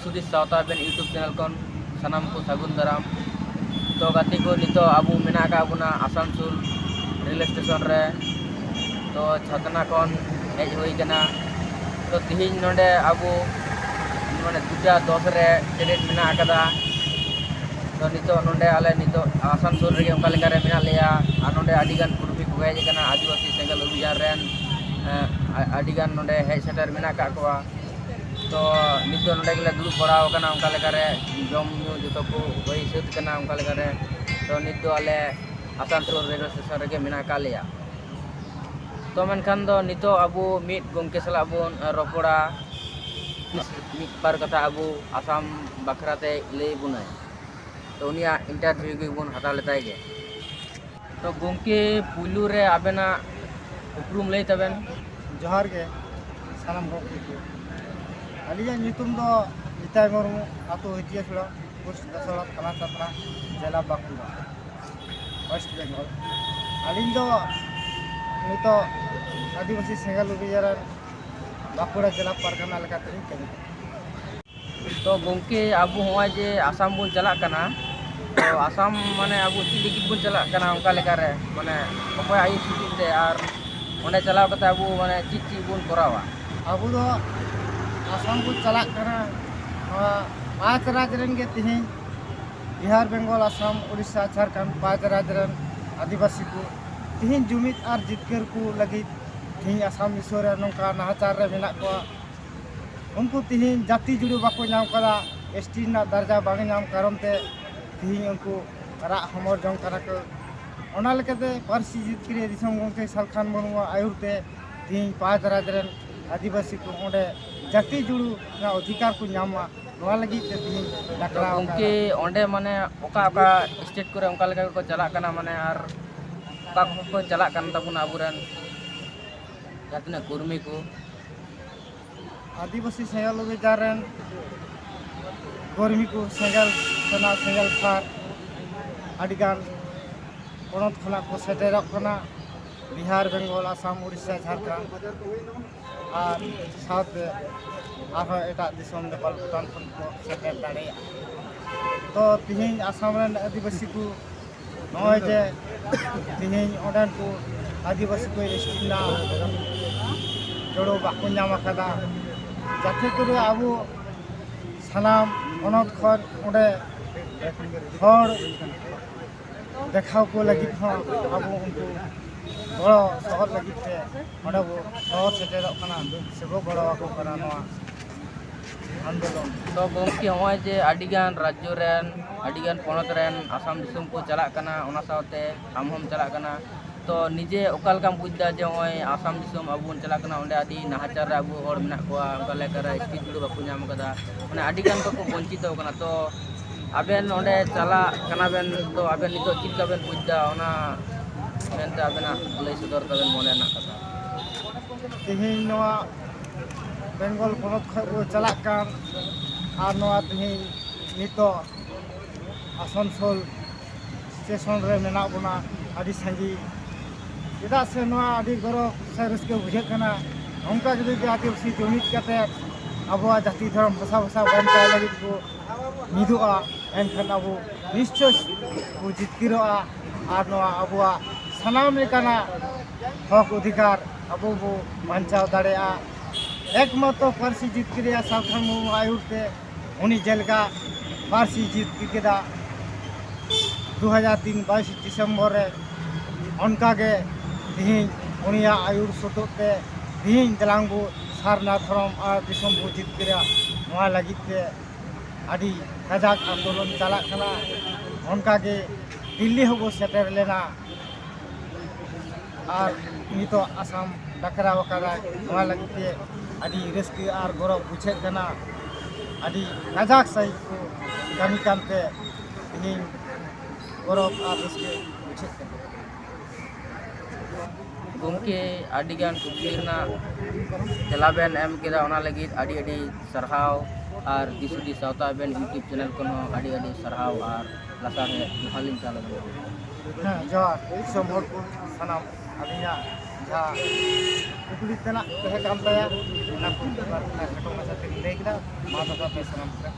दिसुदिस सावता Ben YouTube channel कौन सनम को सगुन दाराम तो गाती को नितो अबू मेना का अबुना आसानसोल रेल स्टेशन रे तो छतना कौन हेज हुई कना तो तिहिन नोडे अबू माने 2:10 रे ट्रेन मेना आकदा तो नितो नोडे आले नितो आसानसोल रे उनका लेका रे मेना लेया आ नोडे आदिगान कुर्मी को हेज कना आदिवासी सेंगल अभियान रेन आदिगान नोडे हेज सेटर मेना का कोआ तो नितो नोडे गेले दुड़ुब बड़ा कना उनका लेका रे जम न्यू जतो को होई सेत कना उनका लेका रे तो नितो आले आसानसोल रेलवे स्टेशन रे मेना का लेया तो मेनखान दो नितो अबू मिट गंके सला बोन रोपड़ा मिट बार कथा अबू आसाम बाखराते ले बुनाय तो उनिया इंटरव्यू के बुन हता लेताय गे तो गंके पुलू रे आबेना उपरुम लई तबेन जोहार के सालाम गंके को अलिया नितुम दो इताय मुर्मू आतो हितिया छुड़ा कुछ दसला थाना सतना जिला बांकुड़ा वेस्ट बेंगल अलिन दो नितो आदिवासी सेंगल अभियान बांकुड़ा जिला परगना लेकाते कमी तो गंके अबू हुआ जे आसाम बुन चला कना तो आसाम माने अबू चिलिकी बुन चला कना उनका लेका रे माने अकोय आई सुटिंग ते आर ओने चलाव कते अबू माने चिची बुन करावा अबू दो आसाम को चला कना 5 राज्य रन के तिहिन बिहार बेंगल आसाम उड़ीसा झारखंड 5 राज्य रन आदिवासी को तिहिन जुमित आर जितकर को लगी तिहिन आसाम मिसोर नौका नाहाचार रे मेना को उनको तिहिन जाति जुड़ू बाको नाम करा एसटी ना दर्जा बांग नाम कारण ते तिहिन उनको रा हमर जंग करा को ओना लेकते पारसी जितकर दिसम गंके सालखान मुर्मू आयुरते तिहिन 5 राज्य रन आदिवासी को ओंडे जाति जुड़ू ना अधिकार को नामा नोआ लगी ते तिहिन डाकरा गंके ओंडे माने ओका ओका स्टेट करे उनका लेका को चला कना माने आर ओका को चला कन तबुना अबुरन जातने कुर्मी को आदिवासी सेंगल अभियान कर्मी को सेंगल सना सेंगल सार आदिगान पनत खना को सेटेरक कना बिहार बेंगल आसाम उड़ीसा झारखंड और साथ आरो एटा दिसम नेपाल भूटान खन को सेटेर दाड़े तो तिहिन आसाम रन आदिवासी को नय जे तिहिन ओडन को आदिवासी को रेस्टिना जोड़ो बाको नाम कदा जाते करे आबू सानाम अनत खन ओडे हर देखाव को लगी आबू उनको बड़ो शहर लगी ते ओडे बो शहर सेटेरक कना सेबो बड़ो को कना नोआ आंदोलन तो गंके हुआ जे आदिगान राज्य रेन आदिगान पनत रेन आसाम दिसम को चला कना ओना सावते आम हम चला कना तो निजे ओकालकाम बुझदा जे होय आसाम दिसम अबुन चला कना ओंडे आदि नाहाचार रे अबू हर मेना कोआ उनका लेका रे स्थिति जुड़ू बाको नाम कदा माने आदिगान को वंचित कना तो आबेन ओंडे चला कना बेन तो आबेन नितो चिका बेन बुझदा ओना मेनते आबेना लई सदर तबेन मोने ना कदा तिहिन नोआ बेंगल पनत को चला कान आर नोआ तिहिन नितो आसानसोल स्टेशन रे मेना बना आदि संगी चेदा से नोआ आदि गौरव से रस्के बुझे कना उनका जदि आदिवासी जुमित कते आबुआ जाति धर्म भाषा भाषा बांचा लगी को मिदुआ एनखान आबू निश्चय को जितकिरोआ आर नोआ आबुआ सनाम लेकाना हक अधिकार आबू बो बांचाव दाड़ेआ एकमात्र पारसी जितकिरिया सालखान मुर्मू आयुरते उनी जेलका पारसी जितकिदा 2003 22 डिसेम्बर रे उनका के तिहिन उनिया आयुर सोटोते तिहिन दलांगबू सारना धर्म और दिसम बो जितकिरिया नोआ लगिते आदि कजाक आंदोलन चला कना उनका के दिल्ली होबो सेटर लेना और नितो आसाम डाकरा वकारा नोआ लगिते आदि रस्के और गौरव बुझे कना आदि कजाक सही को कमी कामते तिहिन गौरव और रस्के बुझे कना गंके आदिगान कुकलिना तेलाबेन एम केदा ओना लगी आदि आदि सरहाव और दिसुदी सावता बेन यूट्यूब चैनल को आदि आदि सरहाव और लासार है हालिन चालू हाँ जोहार सब हर को सनाम अलिया जा ᱠᱩᱠᱞᱤ ᱛᱮᱱᱟᱜ ᱛᱟᱦᱮᱸ ᱠᱟᱱ ᱛᱟᱭᱟ ᱚᱱᱟ ᱠᱚ ᱠᱷᱟᱴᱚ ᱢᱟᱪᱷᱟ ᱛᱮᱧ ᱞᱟᱹᱭ ᱠᱮᱫᱟ ᱢᱟ ᱛᱚᱵᱮ ᱥᱟᱱᱟᱢ ᱠᱚ